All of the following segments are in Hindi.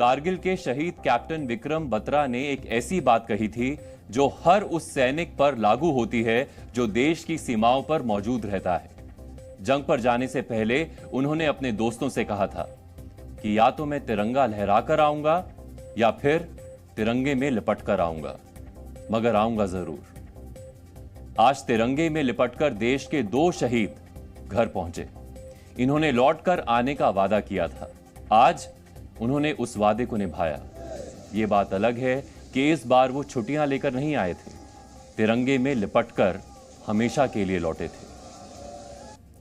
कारगिल के शहीद कैप्टन विक्रम बत्रा ने एक ऐसी बात कही थी जो हर उस सैनिक पर लागू होती है जो देश की सीमाओं पर मौजूद रहता है। जंग पर जाने से पहले उन्होंने अपने दोस्तों से कहा था कि या तो मैं तिरंगा लहराकर आऊंगा या फिर तिरंगे में लिपट कर आऊंगा, मगर आऊंगा जरूर। आज तिरंगे में लिपटकर देश के 2 शहीद घर पहुंचे। इन्होंने लौटकर आने का वादा किया था। आज उन्होंने उस वादे को निभाया। ये बात अलग है कि इस बार वो छुट्टियां लेकर नहीं आए थे, तिरंगे में लिपटकर हमेशा के लिए लौटे थे।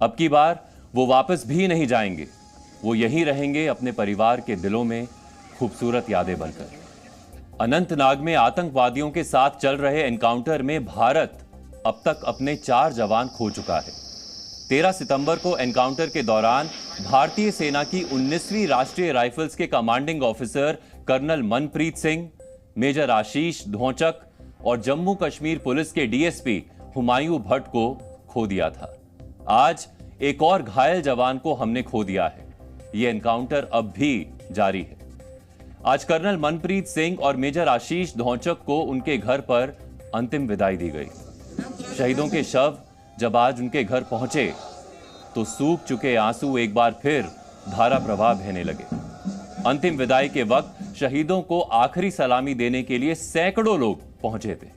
अब की बार वो वापस भी नहीं जाएंगे, वो यहीं रहेंगे अपने परिवार के दिलों में खूबसूरत यादें बनकर। अनंतनाग में आतंकवादियों के साथ चल रहे एनकाउंटर में भारत अब तक अपने 4 जवान खो चुका है। 13 सितंबर को एनकाउंटर के दौरान भारतीय सेना की 19वीं राष्ट्रीय राइफल्स के commanding officer colonel Manpreet Singh, major Ashish Dhonchak और जम्मू कश्मीर पुलिस के डीएसपी हुमायूं भट्ट को खो दिया था। आज एक और घायल जवान को हमने खो दिया है। यह एनकाउंटर अब भी जारी है। आज कर्नल मनप्रीत सिंह और मेजर आशीष धोचक को उनके घर पर अंतिम विदाई दी गई। शहीदों के शव जब आज उनके घर पहुंचे तो सूख चुके आंसू एक बार फिर धारा प्रवाह बहने लगे। अंतिम विदाई के वक्त शहीदों को आखिरी सलामी देने के लिए सैकड़ों लोग पहुंचे थे।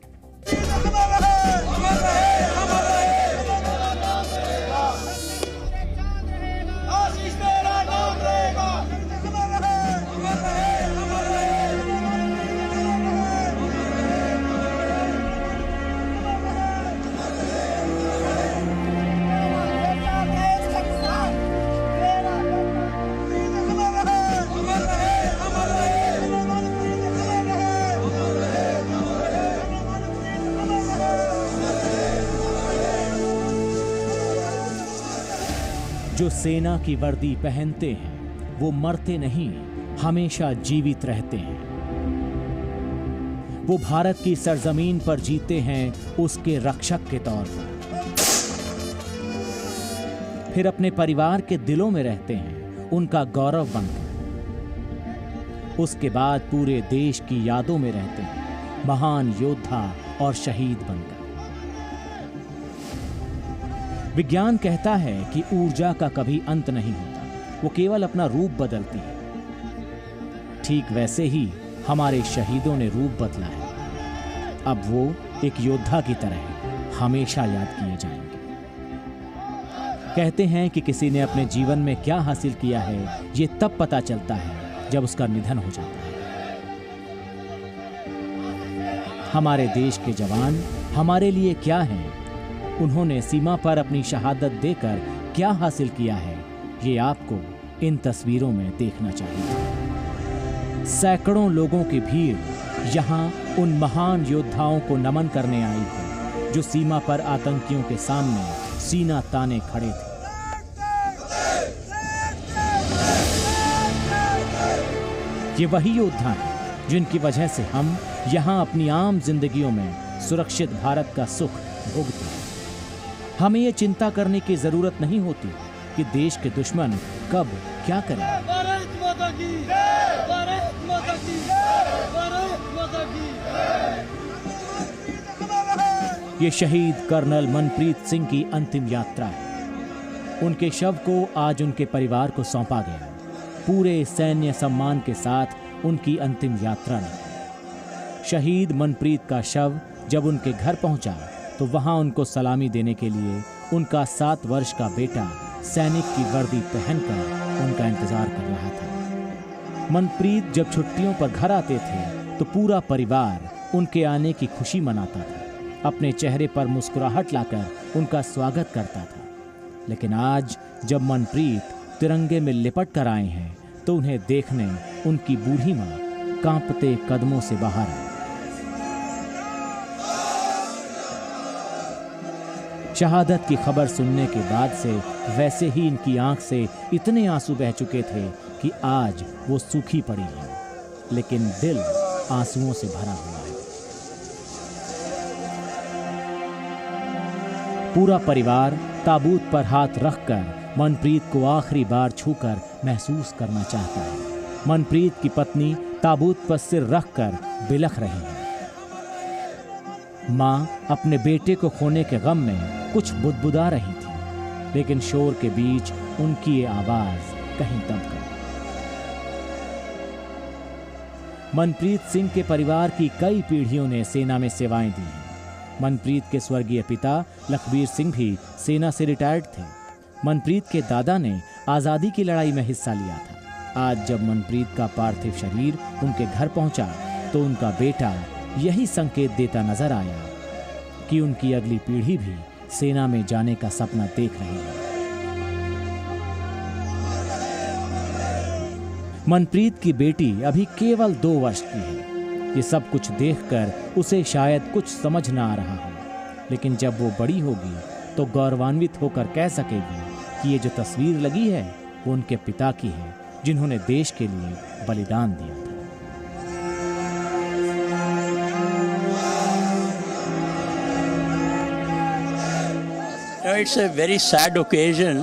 जो सेना की वर्दी पहनते हैं वो मरते नहीं, हमेशा जीवित रहते हैं। वो भारत की सरजमीन पर जीते हैं उसके रक्षक के तौर पर, फिर अपने परिवार के दिलों में रहते हैं उनका गौरव बनकर। उसके बाद पूरे देश की यादों में रहते हैं महान योद्धा और शहीद बनकर। विज्ञान कहता है कि ऊर्जा का कभी अंत नहीं होता, वो केवल अपना रूप बदलती है। ठीक वैसे ही हमारे शहीदों ने रूप बदला है। अब वो एक योद्धा की तरह हमेशा याद किए जाएंगे। कहते हैं कि किसी ने अपने जीवन में क्या हासिल किया है ये तब पता चलता है जब उसका निधन हो जाता है। हमारे देश के जवान हमारे लिए क्या हैं? उन्होंने सीमा पर अपनी शहादत देकर क्या हासिल किया है, ये आपको इन तस्वीरों में देखना चाहिए। सैकड़ों लोगों की भीड़ यहाँ उन महान योद्धाओं को नमन करने आई है जो सीमा पर आतंकियों के सामने सीना ताने खड़े थे। ये वही योद्धा हैं जिनकी वजह से हम यहाँ अपनी आम जिंदगियों में सुरक्षित भारत का सुख भोगते हैं। हमें ये चिंता करने की जरूरत नहीं होती कि देश के दुश्मन कब क्या करें। ये शहीद कर्नल मनप्रीत सिंह की अंतिम यात्रा है। उनके शव को आज उनके परिवार को सौंपा गया। पूरे सैन्य सम्मान के साथ उनकी अंतिम यात्रा निकली। शहीद मनप्रीत का शव जब उनके घर पहुंचा तो वहां उनको सलामी देने के लिए उनका 7 वर्ष का बेटा सैनिक की वर्दी पहनकर उनका इंतजार कर रहा था। मनप्रीत जब छुट्टियों पर घर आते थे तो पूरा परिवार उनके आने की खुशी मनाता था, अपने चेहरे पर मुस्कुराहट लाकर उनका स्वागत करता था। लेकिन आज जब मनप्रीत तिरंगे में लिपट कर आए हैं तो उन्हें देखने उनकी बूढ़ी माँ कांपते कदमों से बाहर आई। शहादत की खबर सुनने के बाद से वैसे ही इनकी आंख से इतने आंसू बह चुके थे कि आज वो सूखी पड़ी हैं, लेकिन दिल आंसुओं से भरा हुआ है। पूरा परिवार ताबूत पर हाथ रखकर मनप्रीत को आखिरी बार छूकर महसूस करना चाहता है मनप्रीत की पत्नी ताबूत पर सिर रखकर बिलख रही है। मां अपने बेटे को खोने के गम में कुछ बुदबुदा रही थी, लेकिन शोर के बीच उनकी ये आवाज कहीं दब गई। मनप्रीत सिंह के परिवार की कई पीढ़ियों ने सेना में सेवाएं दी हैं। मनप्रीत के स्वर्गीय पिता लखबीर सिंह भी सेना से रिटायर्ड थे। मनप्रीत के दादा ने आजादी की लड़ाई में हिस्सा लिया था। आज जब मनप्रीत का पार्थिव शरीर उनके घर पहुंचा तो उनका बेटा यही संकेत देता नजर आया कि उनकी अगली पीढ़ी भी सेना में जाने का सपना देख रही है। मनप्रीत की बेटी अभी केवल 2 वर्ष की है। ये सब कुछ देखकर उसे शायद कुछ समझ ना आ रहा हो, लेकिन जब वो बड़ी होगी तो गौरवान्वित होकर कह सकेगी कि ये जो तस्वीर लगी है वो उनके पिता की है, जिन्होंने देश के लिए बलिदान दिया था। It's a very sad occasion,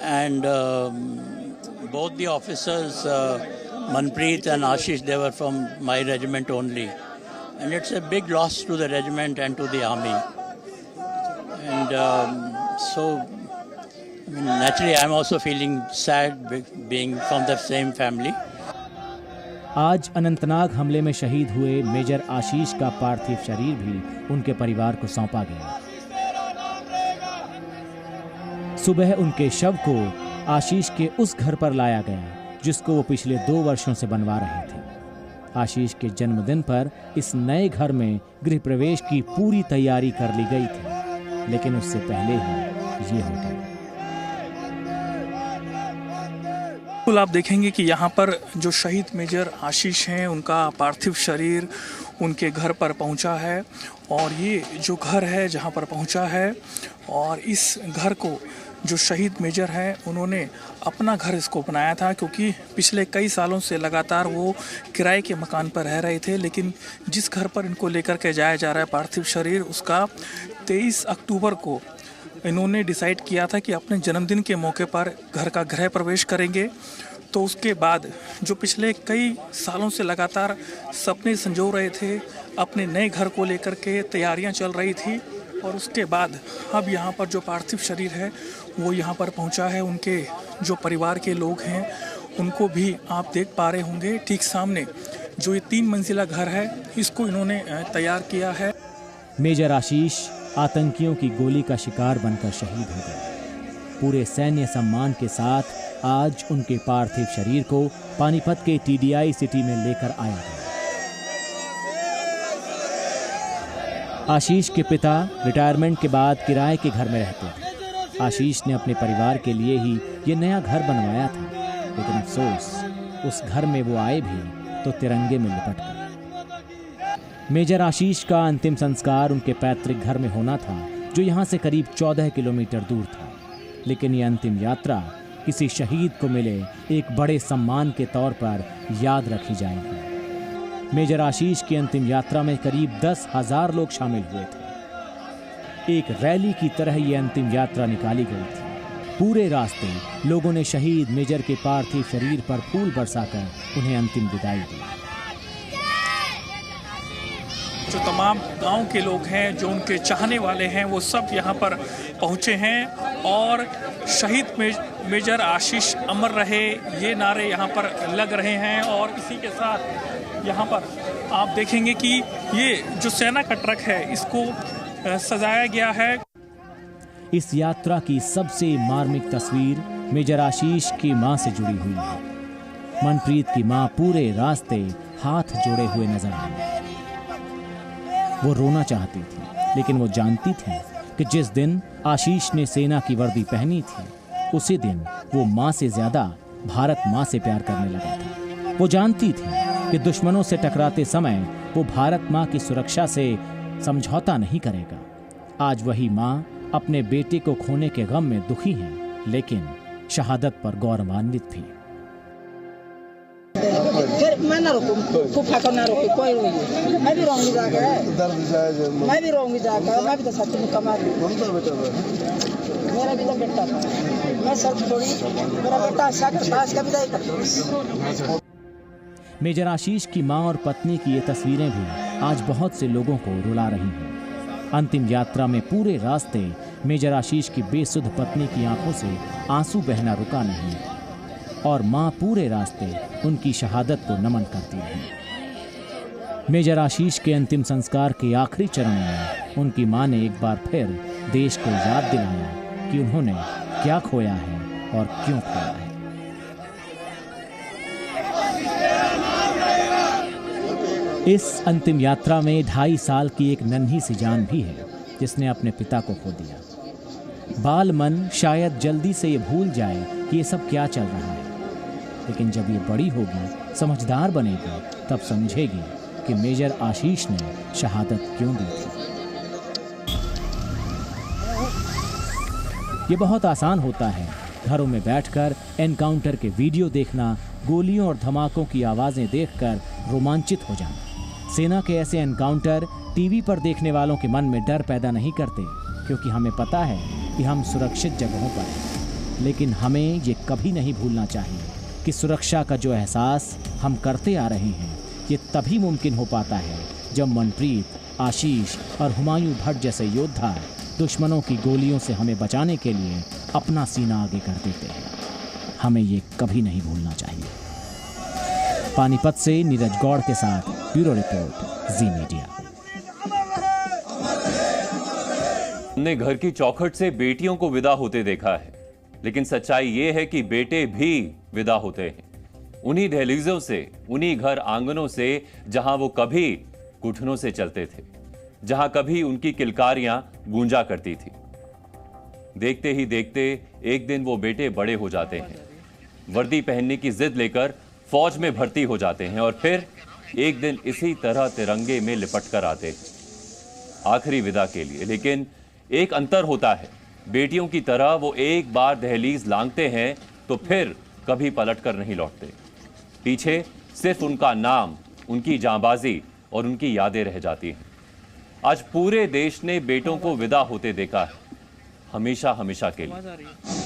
and both the officers, Manpreet and Ashish, they were from my regiment only, and it's a big loss to the regiment and to the army. And so, I mean, naturally, I'm also feeling sad being from the same family. आज अनंतनाग हमले में शहीद हुए मेजर आशीष का पार्थिव शरीर भी उनके परिवार को सौंपा गया। सुबह उनके शव को आशीष के उस घर पर लाया गया जिसको वो पिछले 2 वर्षों से बनवा रहे थे। आशीष के जन्मदिन पर इस नए घर में गृह प्रवेश की पूरी तैयारी कर ली गई थी, लेकिन उससे पहले ही ये हो गया। आप देखेंगे कि यहाँ पर जो शहीद मेजर आशीष हैं, उनका पार्थिव शरीर उनके घर पर पहुँचा है, और ये जो घर है जहाँ पर पहुँचा है, और इस घर को जो शहीद मेजर हैं उन्होंने अपना घर इसको बनाया था, क्योंकि पिछले कई सालों से लगातार वो किराए के मकान पर रह रहे थे। लेकिन जिस घर पर इनको लेकर के जाया जा रहा है पार्थिव शरीर, उसका 23 अक्टूबर को इन्होंने डिसाइड किया था कि अपने जन्मदिन के मौके पर घर का गृह प्रवेश करेंगे। तो उसके बाद जो पिछले कई सालों से लगातार सपने संजो रहे थे, अपने नए घर को लेकर के तैयारियां चल रही थी, और उसके बाद अब यहाँ पर जो पार्थिव शरीर है वो यहाँ पर पहुँचा है। उनके जो परिवार के लोग हैं उनको भी आप देख पा रहे होंगे। ठीक सामने जो ये 3 मंजिला घर है, इसको इन्होंने तैयार किया है। मेजर आशीष आतंकियों की गोली का शिकार बनकर शहीद हो गए। पूरे सैन्य सम्मान के साथ आज उनके पार्थिव शरीर को पानीपत के TDI सिटी में लेकर आया गया। आशीष के पिता रिटायरमेंट के बाद किराए के घर में रहते थे। आशीष ने अपने परिवार के लिए ही ये नया घर बनवाया था, लेकिन अफसोस उस घर में वो आए भी तो तिरंगे में लिपट गए। मेजर आशीष का अंतिम संस्कार उनके पैतृक घर में होना था, जो यहाँ से करीब 14 किलोमीटर दूर था। लेकिन ये अंतिम यात्रा किसी शहीद को मिले एक बड़े सम्मान के तौर पर याद रखी जाएगी। मेजर आशीष की अंतिम यात्रा में करीब 10,000 लोग शामिल हुए थे। एक रैली की तरह ये अंतिम यात्रा निकाली गई थी। पूरे रास्ते लोगों ने शहीद मेजर के पार्थिव शरीर पर फूल बरसाकर उन्हें अंतिम विदाई दी। जो तमाम गांव के लोग हैं, जो उनके चाहने वाले हैं, वो सब यहाँ पर पहुँचे हैं, और शहीद मेजर आशीष अमर रहे ये नारे यहाँ पर लग रहे हैं। और इसी के साथ यहाँ पर आप देखेंगे कि ये जो सेना का ट्रक है, इसको सजाया गया है। इस यात्रा की सबसे मार्मिक तस्वीर मेजर आशीष की मां से जुड़ी हुई है। मनप्रीत की मां पूरे रास्ते हाथ जोड़े हुए नजर आई। वो रोना चाहती थी, लेकिन वो जानती थी कि जिस दिन आशीष ने सेना की वर्दी पहनी थी, उसी दिन वो मां से ज्यादा भारत मां से प्यार करने लगा था। वो जानती थी कि दुश्मनों से टकराते समय वो भारत मां की सुरक्षा से समझौता नहीं करेगा। आज वही मां अपने बेटे को खोने के गम में दुखी है, लेकिन शहादत पर गौरवान्वित भी। मैं ना रोकूं, फूफा को ना रोकूं, कोई रोई। मैं भी रोंगी जाकर, मैं भी रोंगी जाकर, मैं भी तो सच में कमा रही हूँ। मेरा भी तो बेटा था, मैं सब छोड़ी, मेरा बेटा अच्छा करता है, इसका विदाई करता हूँ। मेजर आशीष की मां और पत्नी की ये तस्वीरें भी आज बहुत से लोगों को रुला रही हैं। अंतिम यात्रा में पूरे रास्ते मेजर आशीष की बेसुध पत्नी की आंखों से आंसू बहना रुका नहीं और मां पूरे रास्ते उनकी शहादत को नमन करती रही। मेजर आशीष के अंतिम संस्कार के आखिरी चरण में उनकी मां ने एक बार फिर देश को याद दिलाया कि उन्होंने क्या खोया है और क्यों खोया है। इस अंतिम यात्रा में 2.5 साल की एक नन्ही सी जान भी है जिसने अपने पिता को खो दिया। बाल मन शायद जल्दी से ये भूल जाए कि ये सब क्या चल रहा है, लेकिन जब ये बड़ी होगी, समझदार बनेगी, तब समझेगी कि मेजर आशीष ने शहादत क्यों दी थी। ये बहुत आसान होता है घरों में बैठकर एनकाउंटर के वीडियो देखना, गोलियों और धमाकों की आवाज़ें देखकर रोमांचित हो जाना। सेना के ऐसे एनकाउंटर टीवी पर देखने वालों के मन में डर पैदा नहीं करते, क्योंकि हमें पता है कि हम सुरक्षित जगहों पर हैं। लेकिन हमें ये कभी नहीं भूलना चाहिए कि सुरक्षा का जो एहसास हम करते आ रहे हैं, ये तभी मुमकिन हो पाता है जब मनप्रीत, आशीष और हुमायूं भट्ट जैसे योद्धा दुश्मनों की गोलियों से हमें बचाने के लिए अपना सीना आगे कर देते हैं। हमें ये कभी नहीं भूलना चाहिए। पानीपत से नीरज गौड़ के साथ ब्यूरो रिपोर्ट, जी मीडिया। हमने घर की चौखट से बेटियों को विदा होते देखा है, लेकिन सच्चाई ये है कि बेटे भी विदा होते हैं उन्हीं दहलीजों से, उन्हीं घर आंगनों से जहां वो कभी घुटनों से चलते थे, जहां कभी उनकी किलकारियां गूंजा करती थी। देखते ही देखते एक दिन वो बेटे बड़े हो जाते हैं, वर्दी पहनने की जिद लेकर फौज में भर्ती हो जाते हैं और फिर एक दिन इसी तरह तिरंगे में लिपट कर आते हैं आखिरी विदा के लिए। लेकिन एक अंतर होता है, बेटियों की तरह वो एक बार दहलीज लांघते हैं तो फिर कभी पलट कर नहीं लौटते। पीछे सिर्फ उनका नाम, उनकी जांबाजी और उनकी यादें रह जाती हैं। आज पूरे देश ने बेटों को विदा होते देखा है, हमेशा हमेशा के लिए।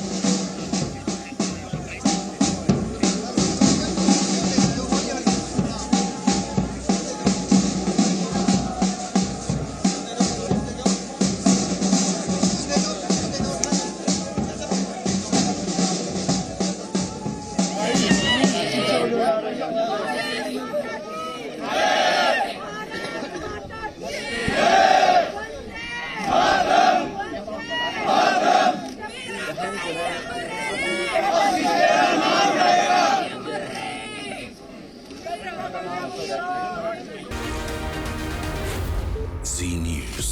Z News.